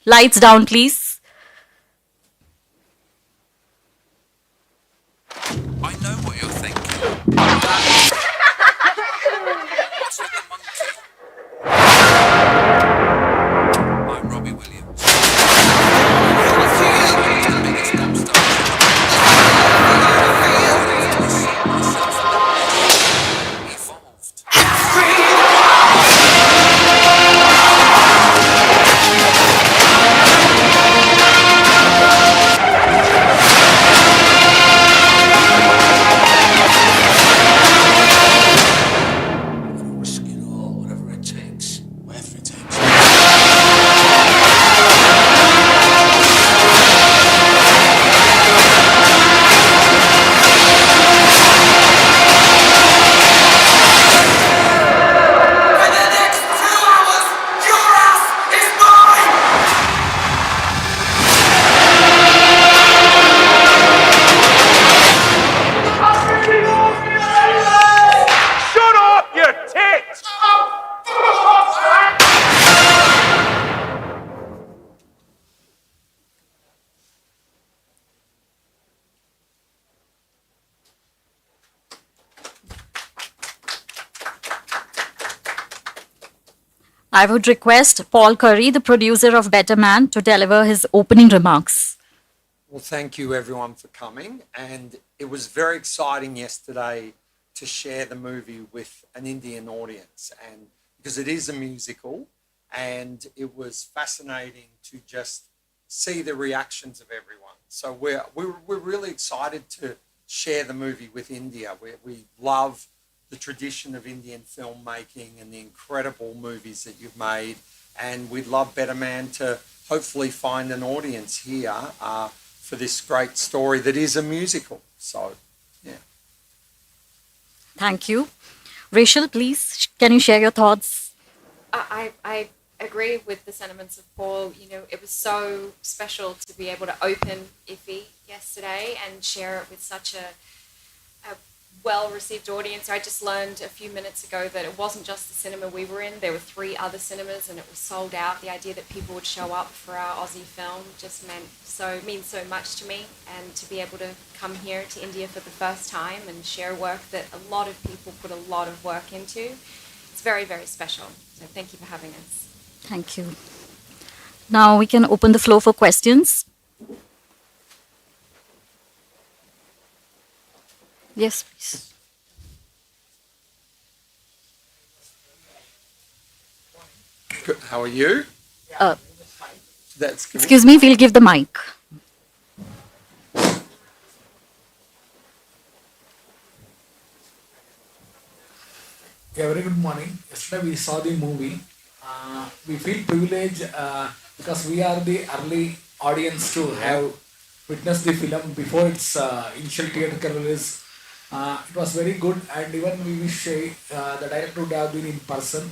Lights down, please. I know what you're thinking. What's with the monkey? I'm Robbie Williams. The biggest pop star evolved. Risk it all, whatever it takes. Whatever it takes. For the next 2 hours, your ass is mine! Shut up, you tit! I would request Paul Curry, the producer of Better Man, to deliver his opening remarks. Well, thank you everyone for coming. And it was very exciting yesterday to share the movie with an Indian audience, and because it is a musical, and it was fascinating to just see the reactions of everyone. So we're really excited to share the movie with India. We love the tradition of Indian filmmaking and the incredible movies that you've made. And we'd love Better Man to hopefully find an audience here for this great story that is a musical. So, yeah. Thank you. Rachel, please, can you share your thoughts? I agree with the sentiments of Paul. You know, it was so special to be able to open IFFI yesterday and share it with such a well-received audience. I just learned a few minutes ago that it wasn't just the cinema we were in. There were 3 other cinemas and it was sold out. The idea that people would show up for our Aussie film just means so much to me. And to be able to come here to India for the first time and share work that a lot of people put a lot of work into, it's very, very special. So thank you for having us. Thank you. Now we can open the floor for questions. Yes, please. Good. How are you? Uh, That's good. excuse me, we'll give the mic. Yeah, very good morning. Yesterday we saw the movie. We feel privileged because we are the early audience to have witnessed the film before its initial theatrical release. It was very good, and even we wish the director would have been in person.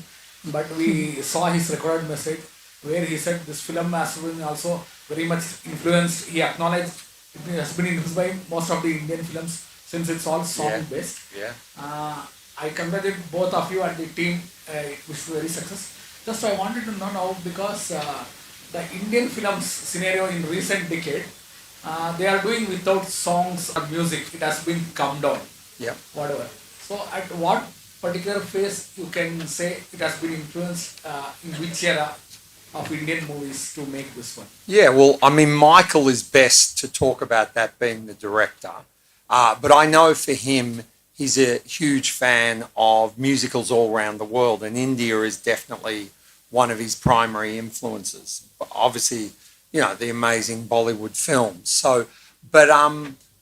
But we saw his recorded message where he said this film has been also very much influenced. He acknowledged it has been influenced by most of the Indian films since it's all song based. Yeah. I congratulate both of you and the team. Wish you very success. Just I wanted to know now because the Indian films scenario in recent decade, they are doing without songs or music. It has been calmed down. Yeah. Whatever. So at what particular phase you can say it has been influenced in which era of Indian movies to make this one? Yeah, well, I mean, Michael is best to talk about that being the director. But I know for him, he's a huge fan of musicals all around the world, and India is definitely one of his primary influences. Obviously, you know, the amazing Bollywood films. So, but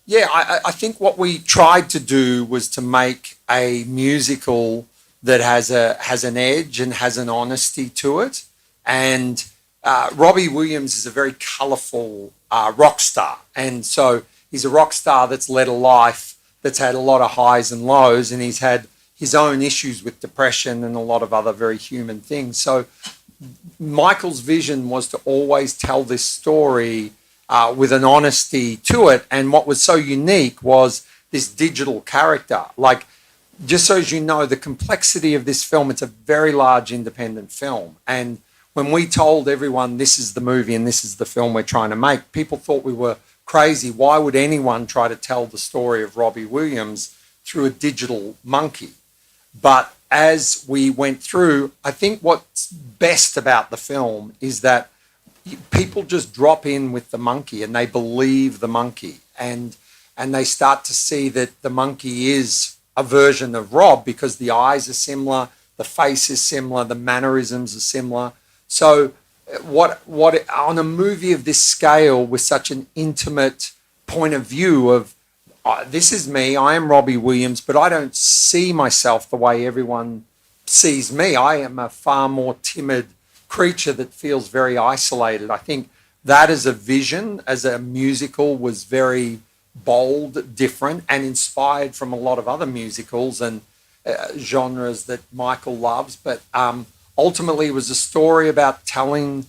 yeah, I think what we tried to do was to make a musical that has an edge and has an honesty to it. And Robbie Williams is a very colourful rock star, and so he's a rock star that's led a life that's had a lot of highs and lows, and he's had his own issues with depression and a lot of other very human things. So Michael's vision was to always tell this story with an honesty to it. And what was so unique was this digital character. Like, just so as you know, the complexity of this film, it's a very large independent film. And when we told everyone this is the movie and this is the film we're trying to make, people thought we were crazy. Why would anyone try to tell the story of Robbie Williams through a digital monkey? But as we went through, I think what's best about the film is that people just drop in with the monkey and they believe the monkey, and they start to see that the monkey is a version of Rob because the eyes are similar, the face is similar, the mannerisms are similar. So what on a movie of this scale with such an intimate point of view of this is me, I am Robbie Williams, but I don't see myself the way everyone sees me. I am a far more timid creature that feels very isolated. I think that as a vision, as a musical, was very bold, different, and inspired from a lot of other musicals and genres that Michael loves. But ultimately, it was a story about telling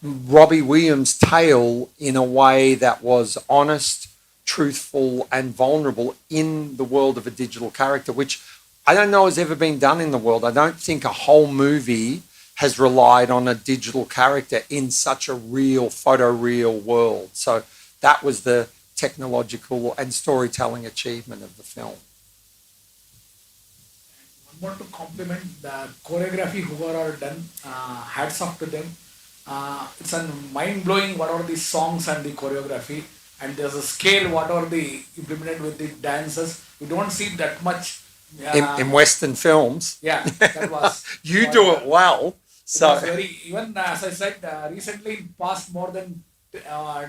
Robbie Williams' tale in a way that was honest, truthful, and vulnerable in the world of a digital character, which I don't know has ever been done in the world. I don't think a whole movie has relied on a digital character in such a real, photoreal world. So that was the technological and storytelling achievement of the film. One more to compliment the choreography, whoever are done, hats off to them. It's a mind-blowing what are the songs and the choreography, and there's a scale what are the implemented with the dances. We don't see that much in Western films. Yeah, that was you do it well. So it was very, even as I said, recently in past more than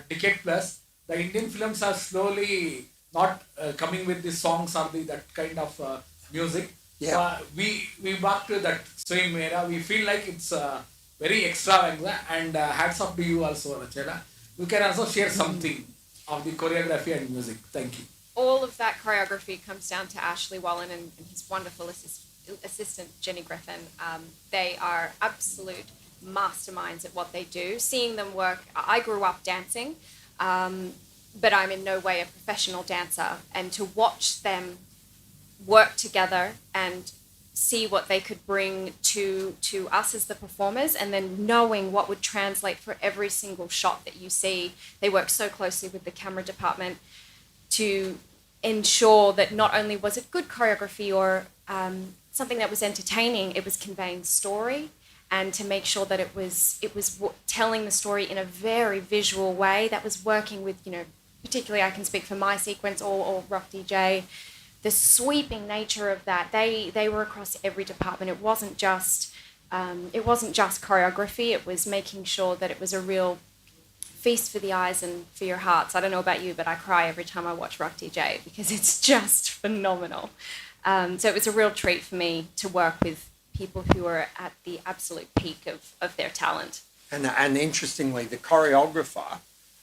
decade plus, the Indian films are slowly not coming with the songs or that kind of music. Yeah. We back to that same era. We feel like it's very extravagant, and hats off to you also, Rachela. You can also share something of the choreography and music. Thank you. All of that choreography comes down to Ashley Wallen and his wonderful assistant, Jenny Griffin. They are absolute masterminds at what they do. Seeing them work, I grew up dancing, but I'm in no way a professional dancer. And to watch them work together and see what they could bring to us as the performers, and then knowing what would translate for every single shot that you see. They work so closely with the camera department to ensure that not only was it good choreography or something that was entertaining, it was conveying story, and to make sure that it was telling the story in a very visual way that was working with, particularly I can speak for my sequence or Rock DJ, the sweeping nature of that. They were across every department. It wasn't just choreography. It was making sure that it was a real feast for the eyes and for your hearts. I don't know about you, but I cry every time I watch Rock DJ because it's just phenomenal. So it was a real treat for me to work with people who are at the absolute peak of their talent. And interestingly, the choreographer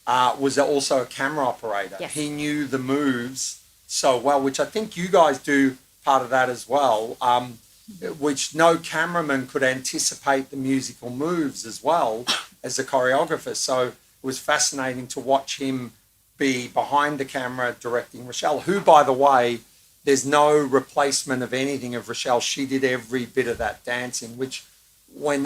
was also a camera operator. Yes. He knew the moves so well, which I think you guys do part of that as well, which no cameraman could anticipate the musical moves as well as the choreographer. So it was fascinating to watch him be behind the camera directing Rochelle, who, by the way, there's no replacement of anything of Rochelle. She did every bit of that dancing, which when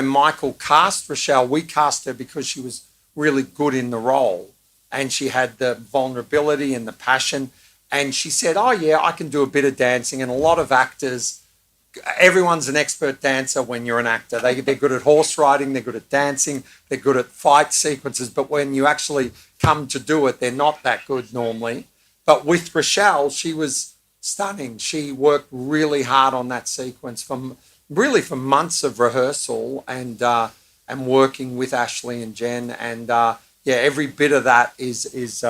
Michael cast Rochelle, we cast her because she was really good in the role and she had the vulnerability and the passion. And she said, oh, yeah, I can do a bit of dancing. And a lot of actors, everyone's an expert dancer when you're an actor. They're good at horse riding, they're good at dancing, they're good at fight sequences. But when you actually come to do it, they're not that good normally. But with Rochelle, she was stunning. She worked really hard on that sequence from months of rehearsal and working with Ashley and Jen. And every bit of that is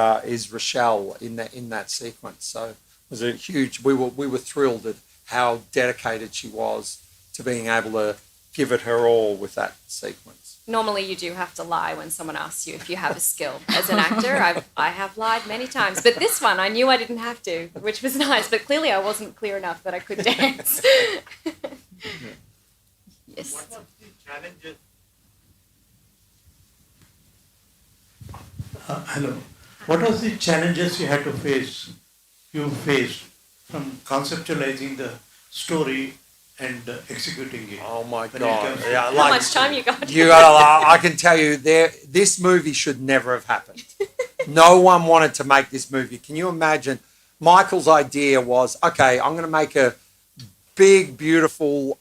Rochelle in that sequence. So it was a huge. We were thrilled at how dedicated she was to being able to give it her all with that sequence. Normally you do have to lie when someone asks you if you have a skill. As an actor, I have lied many times. But this one, I knew I didn't have to, which was nice. But clearly I wasn't clear enough that I could dance. Yes. What was the challenges? Hello. What was the challenges you had to face from conceptualizing the story and executing it? Oh my When it God! comes to- Yeah, How like, much time you got? you gotta, I can tell you, this movie should never have happened. No one wanted to make this movie. Can you imagine? Michael's idea was, okay, I'm going to make a big, beautiful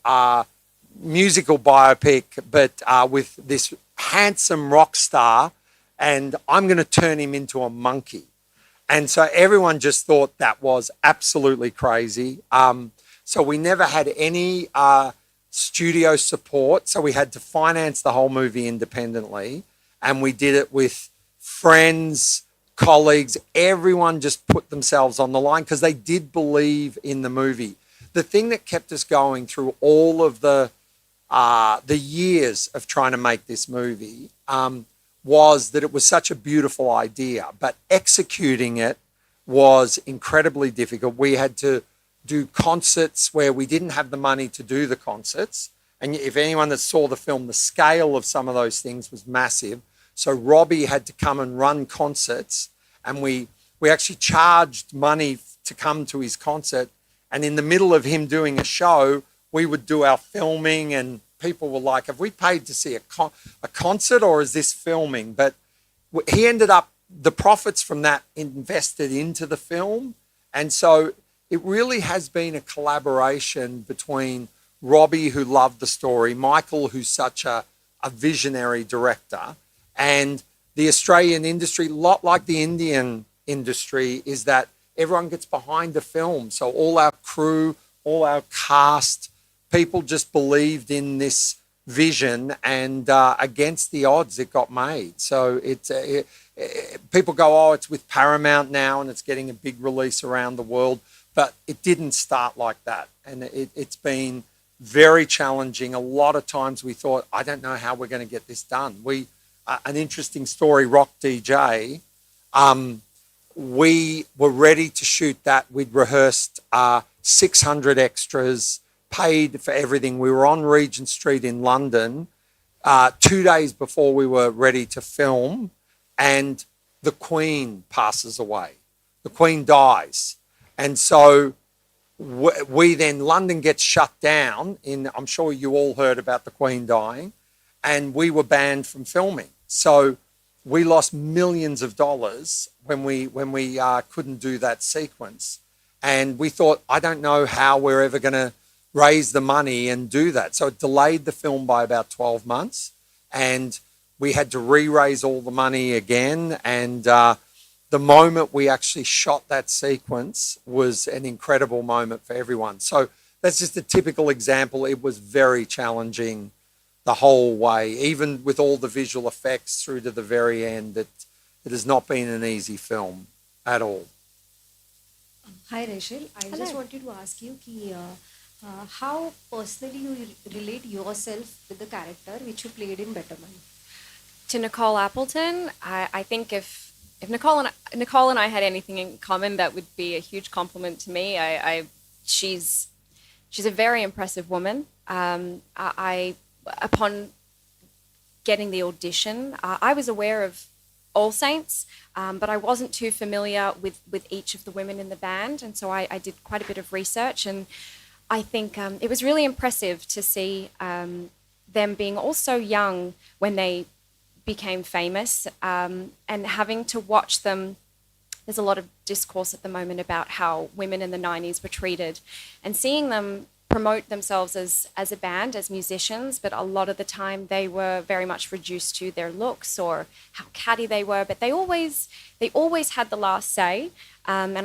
musical biopic, but with this handsome rock star, and I'm going to turn him into a monkey. And so everyone just thought that was absolutely crazy. So we never had any studio support. So we had to finance the whole movie independently. And we did it with friends, colleagues, everyone just put themselves on the line because they did believe in the movie. The thing that kept us going through all of the years of trying to make this movie was that it was such a beautiful idea, but executing it was incredibly difficult. We had to do concerts where we didn't have the money to do the concerts. And if anyone that saw the film, the scale of some of those things was massive. So Robbie had to come and run concerts, and we actually charged money to come to his concert. And in the middle of him doing a show, we would do our filming, and people were like, have we paid to see a concert or is this filming? But he ended up, the profits from that invested into the film. And so it really has been a collaboration between Robbie, who loved the story, Michael, who's such a visionary director, and the Australian industry, a lot like the Indian industry, is that everyone gets behind the film. So all our crew, all our cast, people just believed in this vision, and against the odds, it got made. So people go, oh, it's with Paramount now and it's getting a big release around the world. But it didn't start like that. And it's been very challenging. A lot of times we thought, I don't know how we're going to get this done. An interesting story, Rock DJ, we were ready to shoot that. We'd rehearsed 600 extras, paid for everything. We were on Regent Street in London 2 days before we were ready to film, and the Queen passes away. The Queen dies. And so London gets shut down. I'm sure you all heard about the Queen dying, and we were banned from filming. So we lost millions of dollars when we couldn't do that sequence. And we thought, I don't know how we're ever going to raise the money and do that. So it delayed the film by about 12 months, and we had to re-raise all the money again. And the moment we actually shot that sequence was an incredible moment for everyone. So that's just a typical example. It was very challenging the whole way, even with all the visual effects through to the very end. It has not been an easy film at all. Hi Rachel, I just wanted to ask you how personally you relate yourself with the character which you played in Better Man. To Nicole Appleton, I think if Nicole and I had anything in common, that would be a huge compliment to me. She's a very impressive woman. Upon getting the audition, I was aware of All Saints, but I wasn't too familiar with each of the women in the band, and so I did quite a bit of research, and I think it was really impressive to see them being all so young when they became famous, and having to watch them. There's a lot of discourse at the moment about how women in the 90s were treated, and seeing them promote themselves as a band, as musicians, but a lot of the time they were very much reduced to their looks or how catty they were, but they always had the last say, and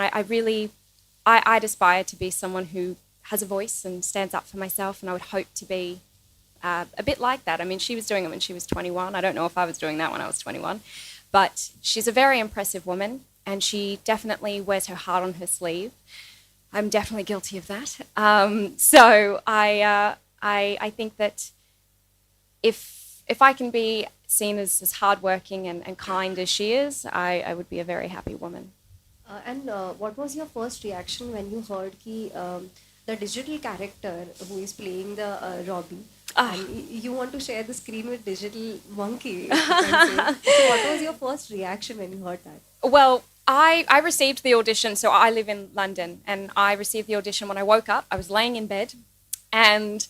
I'd aspire to be someone who has a voice and stands up for myself, and I would hope to be a bit like that. I mean, she was doing it when she was 21. I don't know if I was doing that when I was 21, but she's a very impressive woman, and she definitely wears her heart on her sleeve. I'm definitely guilty of that. So I think that if I can be seen as hardworking and kind as she is, I would be a very happy woman. And what was your first reaction when you heard the digital character who is playing the Robbie? And you want to share the screen with digital monkey. If you can say. So what was your first reaction when you heard that? Well, I received the audition, so I live in London, and I received the audition when I woke up. I was laying in bed, and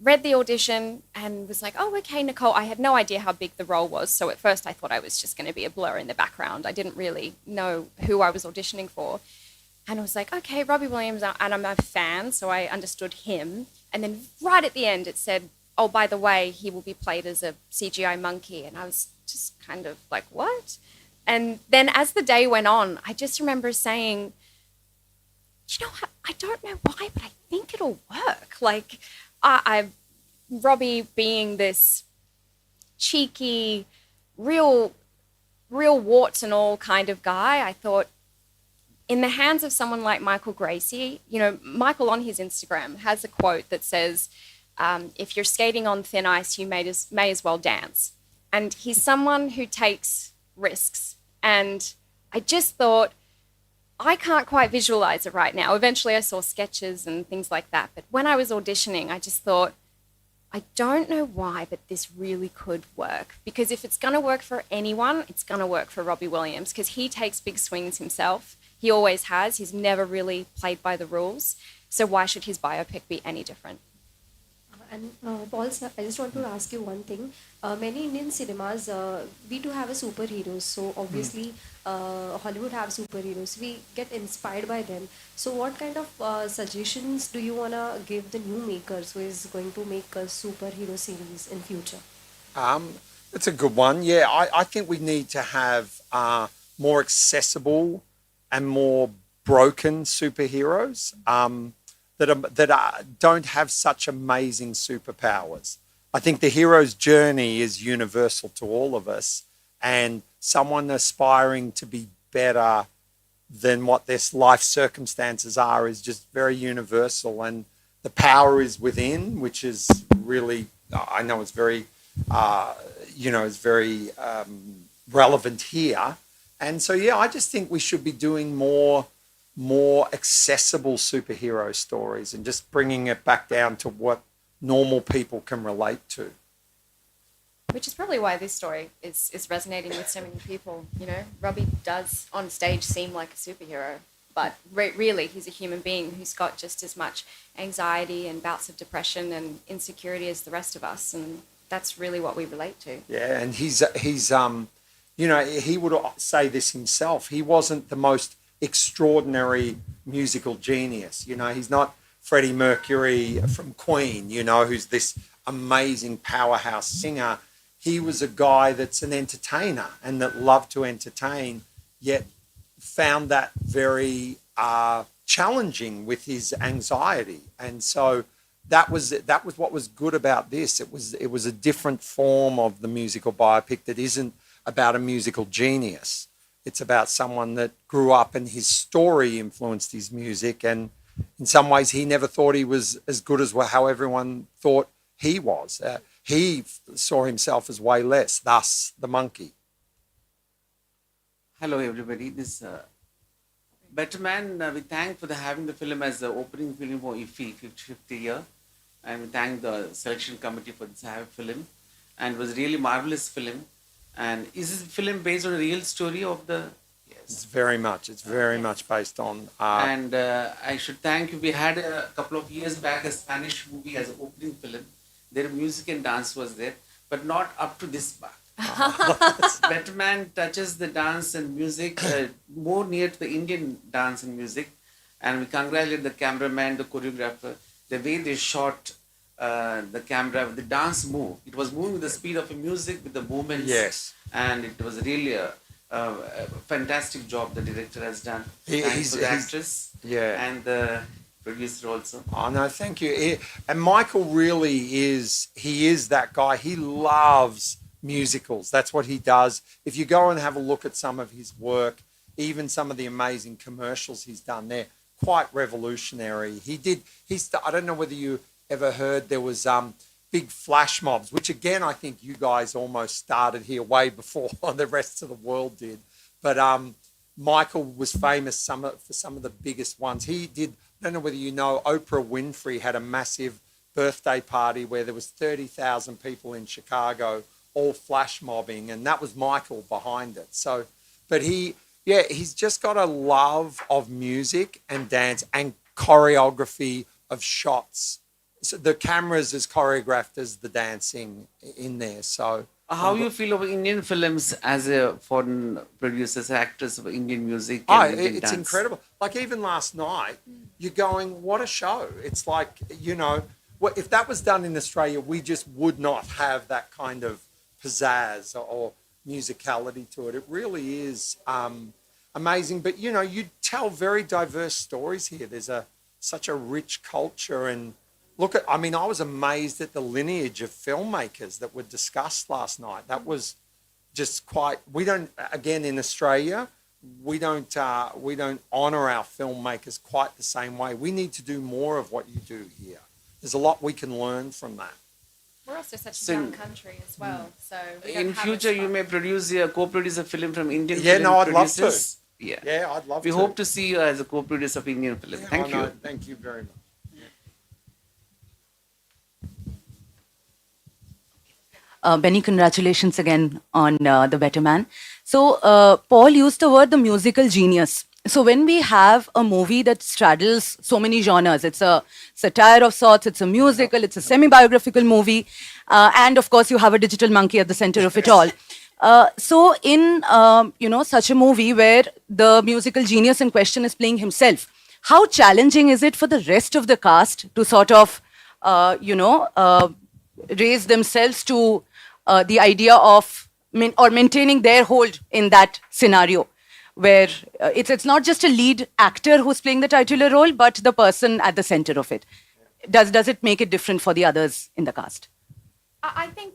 read the audition and was like, oh, okay, Nicole. I had no idea how big the role was. So at first I thought I was just going to be a blur in the background. I didn't really know who I was auditioning for. And I was like, okay, Robbie Williams, and I'm a fan, so I understood him. And then right at the end it said, oh, by the way, he will be played as a CGI monkey. And I was just kind of like, what? And then as the day went on, I just remember saying, you know what? I don't know why, but I think it'll work. Like, Robbie being this cheeky, real warts and all kind of guy, I thought, in the hands of someone like Michael Gracie, you know, Michael on his Instagram has a quote that says, if you're skating on thin ice, you may as well dance. And he's someone who takes risks. And I just thought, I can't quite visualize it right now. Eventually I saw sketches and things like that. But when I was auditioning, I just thought, I don't know why, but this really could work. Because if it's going to work for anyone, it's going to work for Robbie Williams, because he takes big swings himself. He always has. He's never really played by the rules. So why should his biopic be any different? And Paul, sir, I just want to ask you one thing. Many Indian cinemas, we do have a superheroes. So obviously, Hollywood have superheroes. We get inspired by them. So what kind of suggestions do you wanna give the new makers who is going to make a superhero series in future? That's a good one. Yeah, I think we need to have more accessible and more broken superheroes. Don't have such amazing superpowers. I think the hero's journey is universal to all of us, and someone aspiring to be better than what their life circumstances are is just very universal, and the power is within, which is really, I know it's very, it's very relevant here. And so, yeah, I just think we should be doing more accessible superhero stories and just bringing it back down to what normal people can relate to. Which is probably why this story is resonating with so many people. You know, Robbie does on stage seem like a superhero, but really he's a human being who's got just as much anxiety and bouts of depression and insecurity as the rest of us, and that's really what we relate to. Yeah, and he's he would say this himself. He wasn't the most extraordinary musical genius. You know, he's not Freddie Mercury from Queen, who's this amazing powerhouse singer. He was a guy that's an entertainer and that loved to entertain, yet found that very challenging with his anxiety. And so that was what was good about this. It was a different form of the musical biopic that isn't about a musical genius. It's about someone that grew up and his story influenced his music. And in some ways, he never thought he was as good as how everyone thought he was. He saw himself as way less, thus the monkey. Hello, everybody. This Better Man, we thank for having the film as the opening film for IFFI 50th year. And we thank the selection committee for this film. And it was really marvelous film. And is this film based on a real story of the... It's very much. It's very much based on... And I should thank you. We had a couple of years back a Spanish movie as an opening film. Their music and dance was there, but not up to this mark. Better Man touches the dance and music more near to the Indian dance and music. And we congratulate the cameraman, the choreographer, the way they shot the camera, the dance move. It was moving with the speed of the music, with the movements. Yes. And it was really a fantastic job the director has done. Thanks to the actress and the producer also. Oh, no, thank you. And Michael really he is that guy. He loves musicals. That's what he does. If you go and have a look at some of his work, even some of the amazing commercials he's done, they're quite revolutionary. I don't know whether you ever heard, there was big flash mobs, which again, I think you guys almost started here way before the rest of the world did. But Michael was famous for some of the biggest ones. He did, I don't know whether you know, Oprah Winfrey had a massive birthday party where there was 30,000 people in Chicago all flash mobbing, and that was Michael behind it. So, but he's just got a love of music and dance and choreography of shots so the cameras as choreographed as the dancing in there. So How you feel about Indian films as a foreign producers, actors of Indian music oh, and Indian it's dance? incredible. Like even last night, you're going, what a show. It's like, you know, if that was done in Australia, we just would not have that kind of pizzazz or musicality to it. It really is amazing. But, you know, you tell very diverse stories here. There's such a rich culture. And look at, I mean, I was amazed at the lineage of filmmakers that were discussed last night. That was just quite, we don't, again, in Australia, we don't honour our filmmakers quite the same way. We need to do more of what you do here. There's a lot we can learn from that. We're also such So- a young country as well, so we don't In have future, as you much- may co-produce a film from Indian Yeah, film no, I'd love to. producers. Yeah. Yeah, I'd love We to. hope to see you as a co-producer of Indian film. Yeah, Thank I you. know. Thank you very much. Benny, congratulations again on The Better Man. So, Paul used the word the musical genius. So, when we have a movie that straddles so many genres, it's a satire of sorts, it's a musical, it's a semi-biographical movie, and of course, you have a digital monkey at the center of it all. So, in such a movie where the musical genius in question is playing himself, how challenging is it for the rest of the cast to sort of, raise themselves to the idea of maintaining their hold in that scenario, where it's not just a lead actor who's playing the titular role, but the person at the center of it. Does it make it different for the others in the cast? I think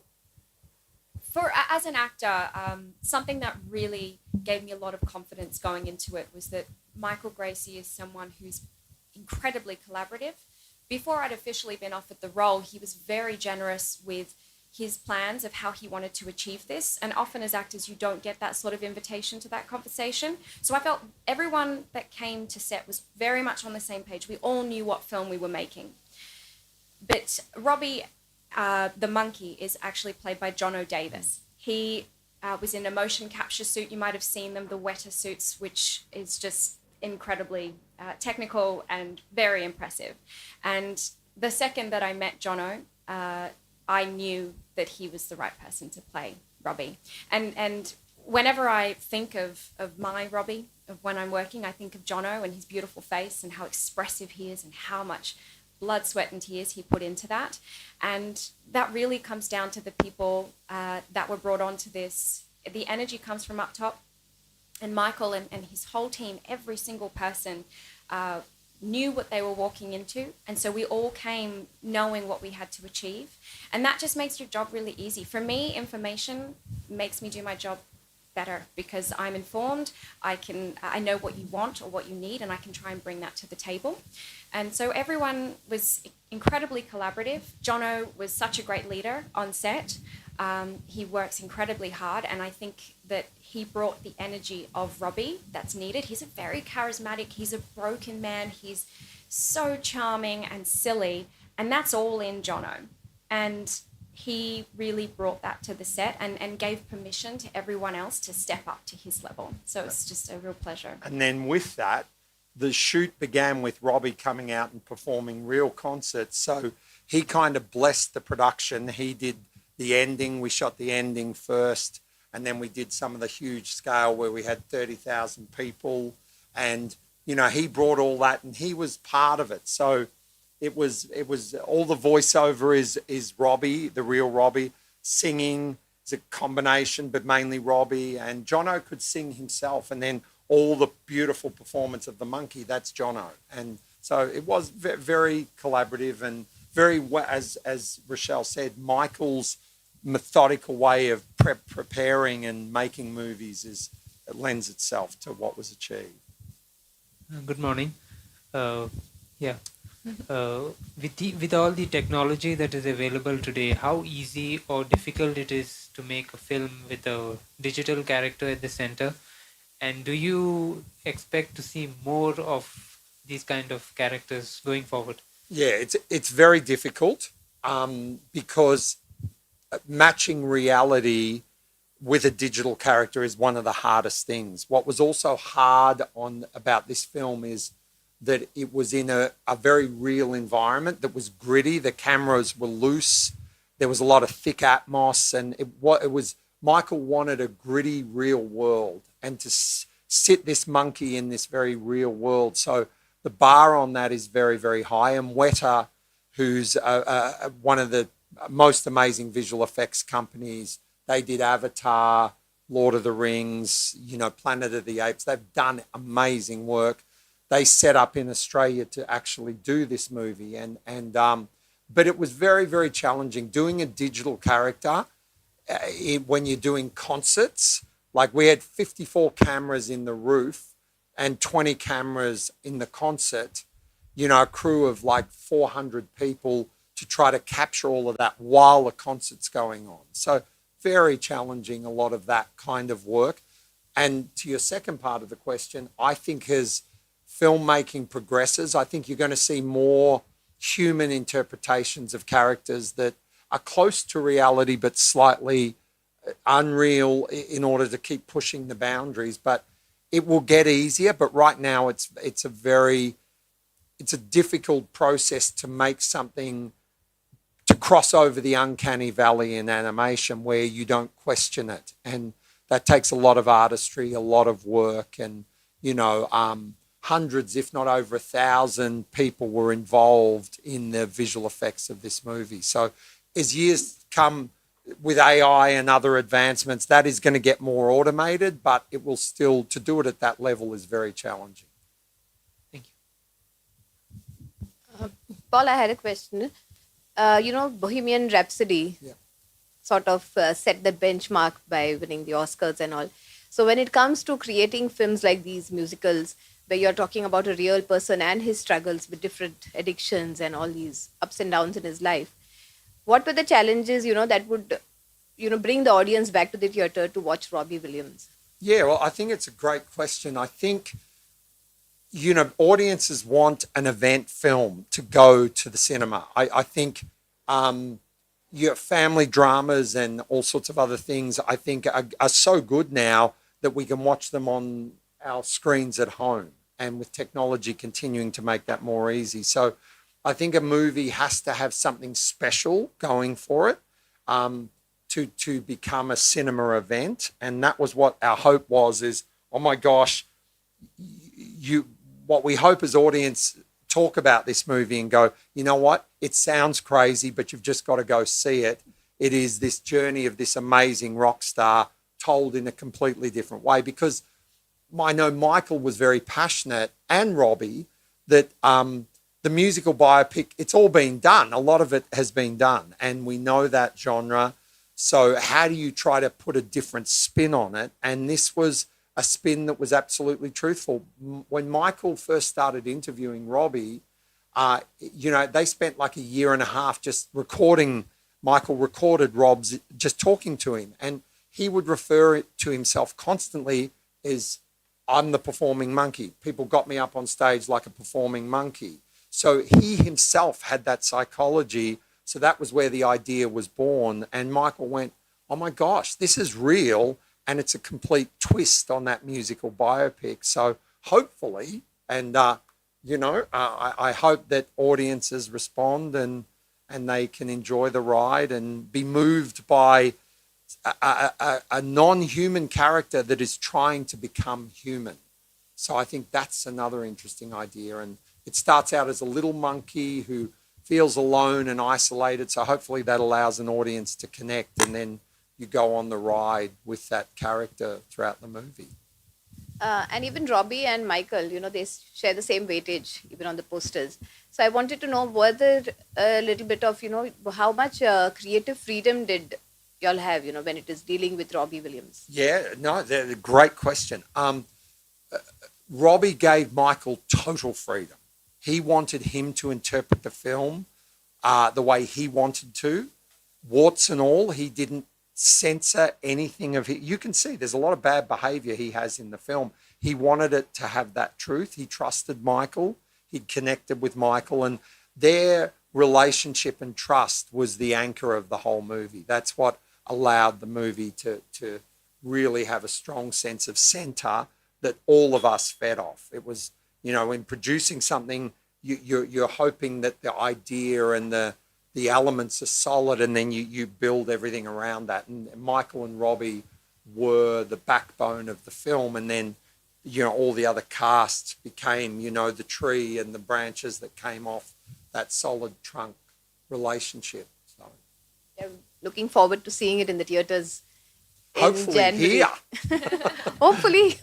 as an actor, something that really gave me a lot of confidence going into it was that Michael Gracie is someone who's incredibly collaborative. Before I'd officially been offered the role, he was very generous with his plans of how he wanted to achieve this. And often as actors, you don't get that sort of invitation to that conversation. So I felt everyone that came to set was very much on the same page. We all knew what film we were making. But Robbie, the monkey, is actually played by Jono Davis. He was in a motion capture suit. You might have seen them, the Weta suits, which is just incredibly technical and very impressive. And the second that I met Jono, I knew that he was the right person to play Robbie. And whenever I think of my Robbie, of when I'm working, I think of Jono and his beautiful face and how expressive he is and how much blood, sweat and tears he put into that. And that really comes down to the people that were brought onto this. The energy comes from up top. And Michael and his whole team, every single person, knew what they were walking into. And so we all came knowing what we had to achieve. And that just makes your job really easy. For me, information makes me do my job better because I'm informed. I know what you want or what you need, and I can try and bring that to the table. And so everyone was incredibly collaborative. Jono was such a great leader on set. He works incredibly hard, and I think that he brought the energy of Robbie that's needed. He's a very charismatic, he's a broken man, he's so charming and silly, and that's all in Jono. And he really brought that to the set and gave permission to everyone else to step up to his level. So it's just a real pleasure. And then with that, the shoot began with Robbie coming out and performing real concerts. So he kind of blessed the production. He did the ending. We shot the ending first, and then we did some of the huge scale where we had 30,000 people. And, you know, he brought all that and he was part of it. So it was all the voiceover is Robbie, the real Robbie. Singing is a combination, but mainly Robbie. And Jono could sing himself. And then all the beautiful performance of the monkey, that's Jono. And so it was very collaborative and very, as Rochelle said, Michael's methodical way of preparing and making movies lends itself to what was achieved. Good morning. With all the technology that is available today, how easy or difficult it is to make a film with a digital character at the center? And do you expect to see more of these kind of characters going forward? Yeah, it's very difficult because matching reality with a digital character is one of the hardest things. What was also hard about this film is that it was in a very real environment that was gritty. The cameras were loose. There was a lot of thick atmos, and it was Michael wanted a gritty, real world, and to sit this monkey in this very real world. So the bar on that is very, very high. And Weta, who's one of the most amazing visual effects companies, they did Avatar, Lord of the Rings, Planet of the Apes. They've done amazing work. They set up in Australia to actually do this movie, but it was very, very challenging doing a digital character when you're doing concerts. Like we had 54 cameras in the roof and 20 cameras in the concert, a crew of like 400 people to try to capture all of that while the concert's going on. So very challenging, a lot of that kind of work. And to your second part of the question, I think as filmmaking progresses, I think you're going to see more human interpretations of characters that are close to reality but slightly unreal in order to keep pushing the boundaries. But it will get easier. But right now it's a difficult process to make something to cross over the uncanny valley in animation where you don't question it. And that takes a lot of artistry, a lot of work, and, hundreds, if not over 1,000 people were involved in the visual effects of this movie. So as years come with AI and other advancements, that is going to get more automated, but it will still, to do it at that level is very challenging. Thank you. Paul, I had a question. Bohemian Rhapsody sort of set the benchmark by winning the Oscars and all. So when it comes to creating films like these musicals, where you're talking about a real person and his struggles with different addictions and all these ups and downs in his life, what were the challenges, that would, bring the audience back to the theater to watch Robbie Williams? Yeah, well, I think it's a great question. I think, audiences want an event film to go to the cinema. I think your family dramas and all sorts of other things, I think, are so good now that we can watch them on our screens at home, and with technology continuing to make that more easy. So I think a movie has to have something special going for it to become a cinema event. And that was what our hope was, is, oh my gosh, what we hope as audience talk about this movie and go, you know what, it sounds crazy, but you've just got to go see it. It is this journey of this amazing rock star told in a completely different way. Because I know Michael was very passionate, and Robbie, that the musical biopic, it's all been done. A lot of it has been done, and we know that genre. So how do you try to put a different spin on it? And this was a spin that was absolutely truthful. When Michael first started interviewing Robbie, they spent like a year and a half just recording. Michael recorded Rob's just talking to him, and he would refer to himself constantly as, I'm the performing monkey. People got me up on stage like a performing monkey. So he himself had that psychology. So that was where the idea was born. And Michael went, oh my gosh, this is real. And it's a complete twist on that musical biopic. So hopefully, and, I hope that audiences respond and they can enjoy the ride and be moved by a non-human character that is trying to become human. So I think that's another interesting idea. And it starts out as a little monkey who feels alone and isolated. So hopefully that allows an audience to connect, and then you go on the ride with that character throughout the movie. And even Robbie and Michael, they share the same weightage, even on the posters. So I wanted to know, were there a little bit of, how much creative freedom did y'all have, when it is dealing with Robbie Williams? Yeah, no, a great question. Robbie gave Michael total freedom. He wanted him to interpret the film the way he wanted to, warts and all. He didn't censor anything of it. You can see there's a lot of bad behavior he has in the film. He wanted it to have that truth. He trusted Michael. He'd connected with Michael, and their relationship and trust was the anchor of the whole movie. That's what allowed the movie to really have a strong sense of center that all of us fed off. It was in producing something, you're hoping that the idea and the elements are solid, and then you build everything around that. And Michael and Robbie were the backbone of the film, and then all the other cast became the tree and the branches that came off that solid trunk relationship. So Yeah, looking forward to seeing it in the theaters in hopefully January. here. Hopefully.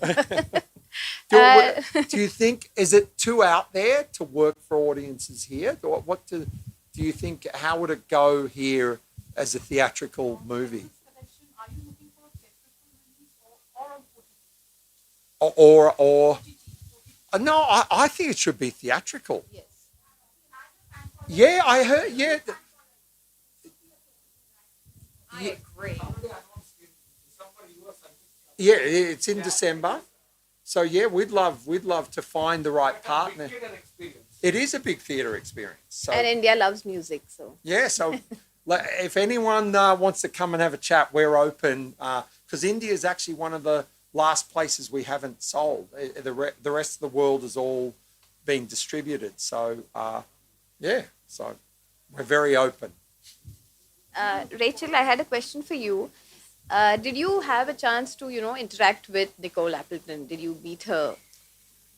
Do you think, is it too out there to work for audiences here? What do you think, how would it go here as a theatrical movie? Or no, I think it should be theatrical. Yes. Yeah, I heard. Yeah, I agree. yeah, it's in December. So yeah, we'd love to find the right partner. It is a big theatre experience. So And India loves music, so. yeah, so if anyone wants to come and have a chat, we're open, because India is actually one of the last places we haven't sold. The rest of the world is all being distributed. So yeah, so we're very open. Rachel, I had a question for you. Did you have a chance to, interact with Nicole Appleton? Did you meet her?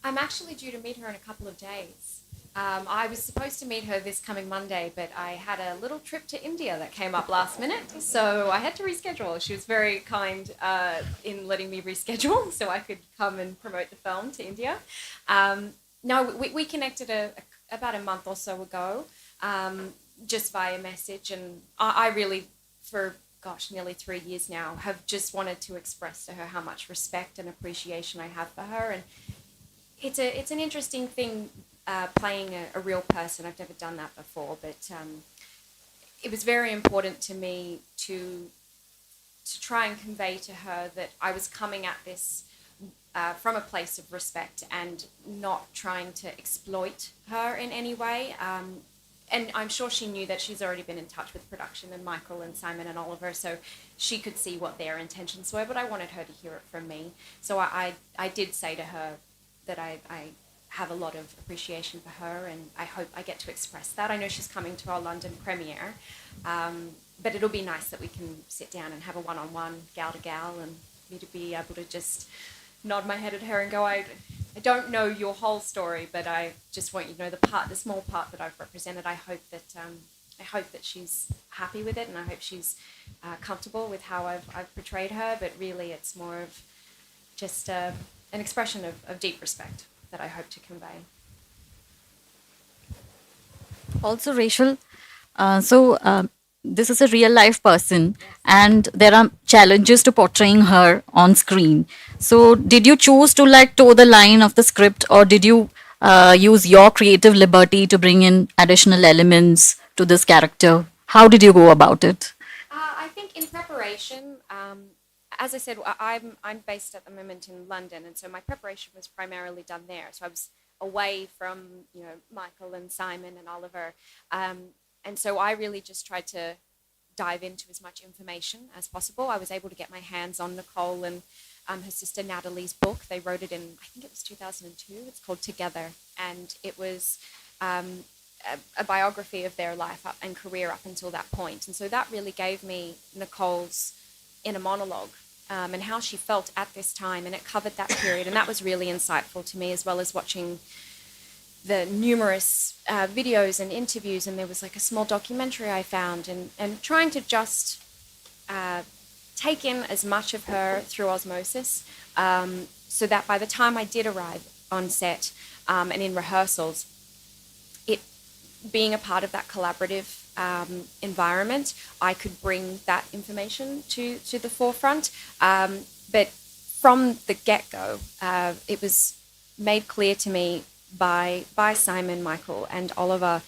I'm actually due to meet her in a couple of days. I was supposed to meet her this coming Monday, but I had a little trip to India that came up last minute, so I had to reschedule. She was very kind in letting me reschedule so I could come and promote the film to India. No, we connected about a month or so ago, just via message, and I really, for nearly 3 years now, have just wanted to express to her how much respect and appreciation I have for her. And it's an interesting thing, playing a real person. I've never done that before, but it was very important to me to try and convey to her that I was coming at this from a place of respect and not trying to exploit her in any way. And I'm sure she knew that she's already been in touch with production and Michael and Simon and Oliver, so she could see what their intentions were, but I wanted her to hear it from me. So I did say to her that I have a lot of appreciation for her, and I hope I get to express that. I know she's coming to our London premiere, but it'll be nice that we can sit down and have a one-on-one, gal to gal, and me to be able to just nod my head at her and go, I don't know your whole story, but I just want you to know the small part that I've represented. I hope that she's happy with it, and I hope she's comfortable with how I've portrayed her. But really, it's more of just an expression of deep respect that I hope to convey. Also, Rachel, this is a real life person, and there are challenges to portraying her on screen. So, did you choose to toe the line of the script, or did you use your creative liberty to bring in additional elements to this character? How did you go about it? I think in preparation, as I said, I'm based at the moment in London, and so my preparation was primarily done there. So I was away from Michael and Simon and Oliver, and so I really just tried to dive into as much information as possible. I was able to get my hands on Nicole and her sister Natalie's book. They wrote it in, I think it was 2002. It's called Together, and it was a biography of their life and career up until that point. And so that really gave me Nicole's inner monologue and how she felt at this time, and it covered that period, and that was really insightful to me, as well as watching the numerous videos and interviews, and there was a small documentary I found, and trying to just take in as much of her through osmosis, so that by the time I did arrive on set and in rehearsals, it being a part of that collaborative environment, I could bring that information to the forefront. But from the get-go, it was made clear to me by Simon, Michael, and Oliver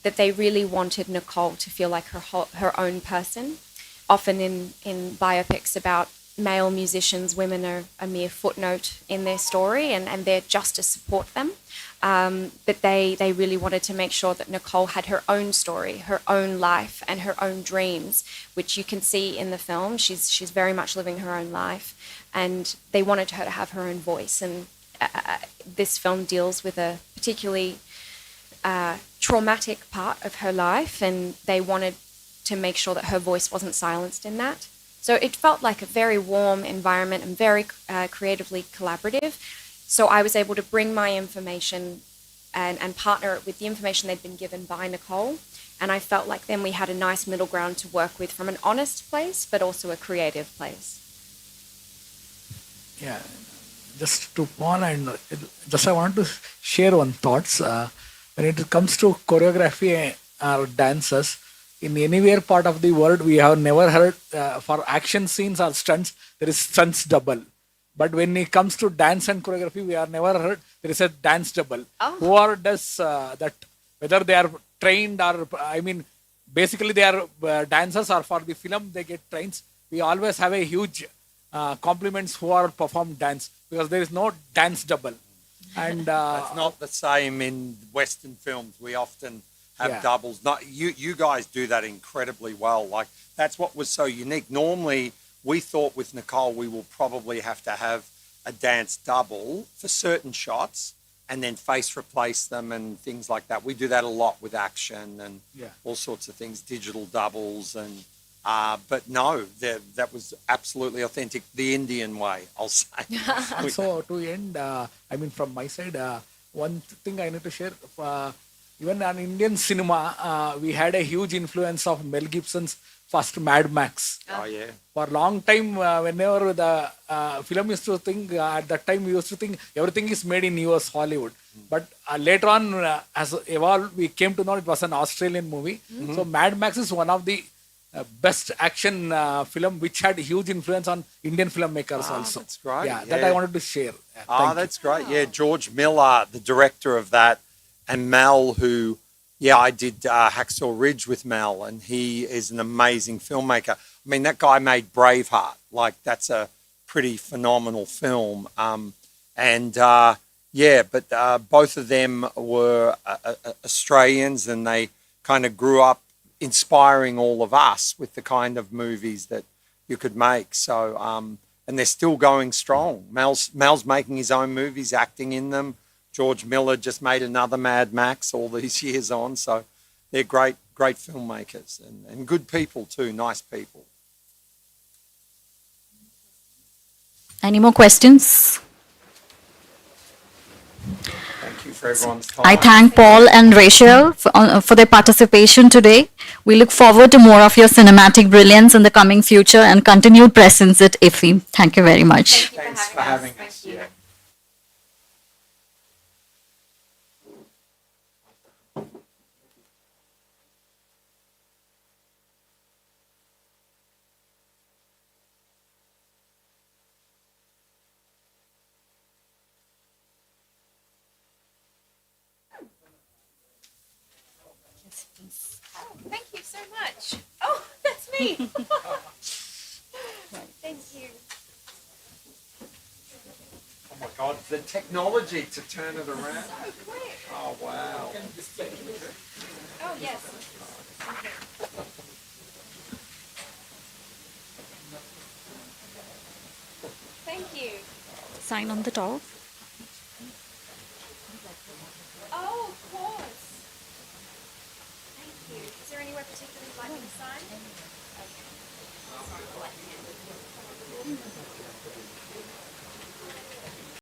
that they really wanted Nicole to feel like her own person. Often in biopics about male musicians, women are a mere footnote in their story, and they're just to support them. But they really wanted to make sure that Nicole had her own story, her own life, and her own dreams, which you can see in the film. She's very much living her own life, and they wanted her to have her own voice. And this film deals with a particularly traumatic part of her life, and they wanted to make sure that her voice wasn't silenced in that. So it felt like a very warm environment and very creatively collaborative. So I was able to bring my information and partner it with the information they'd been given by Nicole. And I felt like then we had a nice middle ground to work with from an honest place, but also a creative place. Yeah, just to Paul and just I want to share one thoughts. When it comes to choreography or dances, in anywhere part of the world, we have never heard for action scenes or stunts there is stunts double. But when it comes to dance and choreography, we are never heard there is a dance double. Oh. Who are does that? Whether they are trained or I mean, basically they are dancers or for the film they get trained. We always have a huge compliments who are perform dance because there is no dance double. And That's not the same in Western films. We often have Yeah. doubles. Not you guys do that incredibly well. Like that's what was so unique. Normally, we thought with Nicole we will probably have to have a dance double for certain shots and then face replace them and things like that. We do that a lot with action and Yeah. all sorts of things, digital doubles and. But no, that was absolutely authentic, the Indian way, I'll say. also to end, I mean from my side, one thing I need to share. Even on Indian cinema, we had a huge influence of Mel Gibson's first Mad Max. Oh yeah. For a long time, whenever the film used to think, at that time we used to think everything is made in US Hollywood. But later on, as evolved, we came to know it was an Australian movie. So Mad Max is one of the best action film which had huge influence on Indian filmmakers also. That's great. Yeah, that I wanted to share. Thank you. That's great. Yeah, George Miller, the director of that, and Mel, who, yeah, I did Hacksaw Ridge with Mel, and he is an amazing filmmaker. I mean, that guy made Braveheart. Like, that's a pretty phenomenal film. But both of them were Australians, and they kind of grew up inspiring all of us with the kind of movies that you could make. So, and they're still going strong. Mel's making his own movies, acting in them. George Miller just made another Mad Max all these years on. So they're great filmmakers and good people too, nice people. Any more questions? Thank you for everyone's time. I thank Paul and Rachel for their participation today. We look forward to more of your cinematic brilliance in the coming future and continued presence at IFFI. Thank you very much. Thanks for having us. Thank you. Yeah. Thank you so much. Oh, that's me. Thank you. Oh my God, the technology to turn it around. Oh wow. Oh, yes. Thank you. Sign on the top. Oh, of course. Thank you. Is there anywhere particularly you'd like me to sign? Okay.